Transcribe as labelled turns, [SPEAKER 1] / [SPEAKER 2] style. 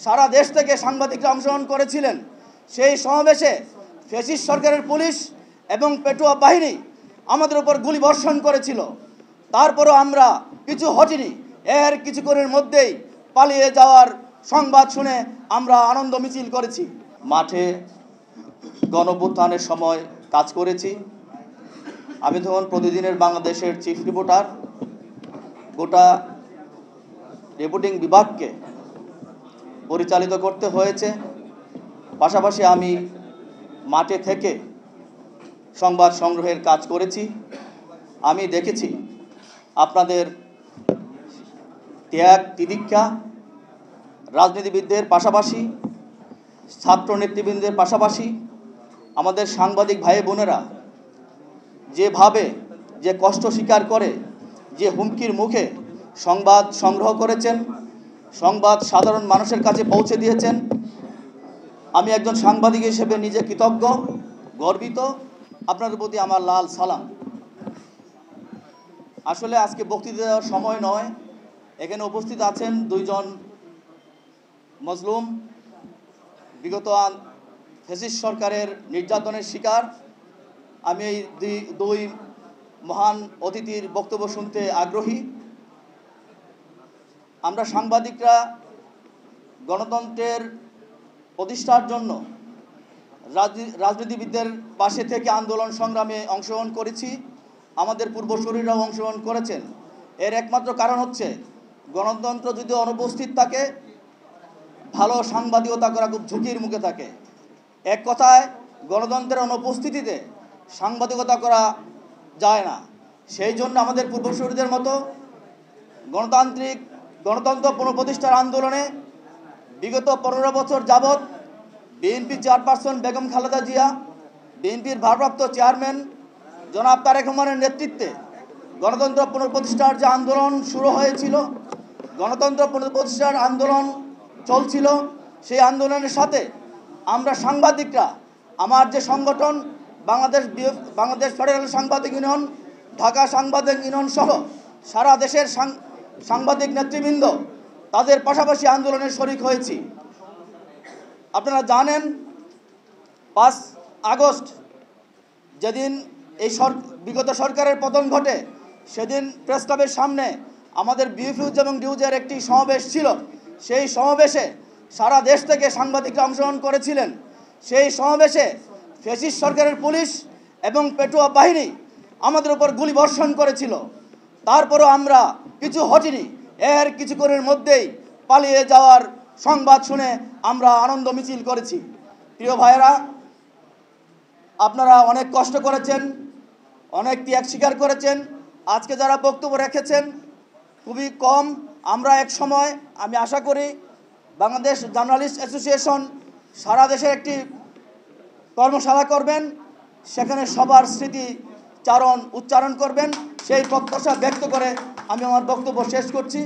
[SPEAKER 1] সারা দেশ থেকে সাংবাদিকরা অংশগ্রহণ করেছিলেন। সেই সমাবেশে ফ্যাসিস্ট সরকারের পুলিশ এবং পেটুয়া বাহিনী আমাদের উপর গুলি বর্ষণ করেছিল। তারপরও আমরা পিছু হটিনি। এর কিছুক্ষণের মধ্যেই পালিয়ে যাওয়ার সংবাদ শুনে আমরা আনন্দ মিছিল করেছি। মাঠে গণঅভ্যুত্থানের সময় কাজ করেছি। আমি তখন প্রতিদিনের বাংলাদেশের চিফ রিপোর্টার। গোটা রিপোর্টিং বিভাগকে পরিচালিত করতে হয়েছে। পাশাপাশি আমি মাঠে থেকে সংবাদ সংগ্রহের কাজ করেছি। আমি দেখেছি আপনাদের ত্যাগ তিতিক্ষা, রাজনীতিবিদদের পাশাপাশি ছাত্র নেতৃবৃন্দের পাশাপাশি আমাদের সাংবাদিক ভাই বোনেরা যেভাবে যে কষ্ট স্বীকার করে যে হুমকির মুখে সংবাদ সংগ্রহ করেছেন, সংবাদ সাধারণ মানুষের কাছে পৌঁছে দিয়েছেন। আমি একজন সাংবাদিক হিসেবে নিজে কৃতজ্ঞ, গর্বিত। আপনাদের প্রতি আমার লাল সালাম। আসলে আজকে বক্তৃতা দেওয়ার সময় নয়। এখানে উপস্থিত আছেন দুইজন মজলুম, বিগত ফ্যাসিস্ট সরকারের নির্যাতনের শিকার। আমি এই দুই মহান অতিথির বক্তব্য শুনতে আগ্রহী। আমরা সাংবাদিকরা গণতন্ত্রের প্রতিষ্ঠার জন্য রাজনীতিবিদদের পাশে থেকে আন্দোলন সংগ্রামে অংশগ্রহণ করেছি। আমাদের পূর্বসূরীরাও অংশগ্রহণ করেছেন। এর একমাত্র কারণ হচ্ছে গণতন্ত্র যদি অনুপস্থিত থাকে, ভালো সাংবাদিকতা করা খুব ঝুঁকির মুখে থাকে। এক কথায় গণতন্ত্রের অনুপস্থিতিতে সাংবাদিকতা করা যায় না। সেই জন্য আমাদের পূর্বসূরীদের মতো গণতন্ত্র পুনঃপ্রতিষ্ঠার আন্দোলনে বিগত 15 বছর যাবৎ বিএনপি চেয়ারপারসন বেগম খালেদা জিয়া, বিএনপির ভারপ্রাপ্ত চেয়ারম্যান জনাব তারেক রহমানের নেতৃত্বে গণতন্ত্র পুনঃপ্রতিষ্ঠার যে আন্দোলন শুরু হয়েছিল, গণতন্ত্র পুনঃপ্রতিষ্ঠার আন্দোলন চলছিল। সেই আন্দোলনের সাথে আমরা সাংবাদিকরা, আমার যে সংগঠন বাংলাদেশ ফেডারেল সাংবাদিক ইউনিয়ন, ঢাকা সাংবাদিক ইউনিয়ন সহ সারা দেশের সাংবাদিক নেতৃবৃন্দ, তাদের পাশাপাশি আন্দোলনে শরিক হয়েছি। আপনারা জানেন 5 আগস্ট যেদিন এই বিগত সরকারের পতন ঘটে, সেদিন প্রেস ক্লাবের সামনে আমাদের বিএফইউজ এবং ডিউজের একটি সমাবেশ ছিল। সেই সমাবেশে সারা দেশ থেকে সাংবাদিকরা অংশগ্রহণ করেছিলেন। সেই সমাবেশে ফ্যাসিস্ট সরকারের পুলিশ এবং পেটুয়া বাহিনী আমাদের উপর গুলি বর্ষণ করেছিল। তারপরও আমরা পিছু হটিনি। এর কিছুক্ষণের মধ্যেই পালিয়ে যাওয়ার সংবাদ শুনে আমরা আনন্দ মিছিল করেছি। প্রিয় ভাইয়েরা, আপনারা অনেক কষ্ট করেছেন, অনেক ত্যাগ স্বীকার করেছেন। আজকে যারা বক্তব্য রেখেছেন খুবই কম। আমরা এক সময়, আমি আশা করি বাংলাদেশ জার্নালিস্ট অ্যাসোসিয়েশন সারা দেশে একটি কর্মশালা করবেন, সেখানে সবার স্মৃতিচারণ উচ্চারণ করবেন। সেই প্রত্যাশা ব্যক্ত করে আমি আমার বক্তব্য শেষ করছি।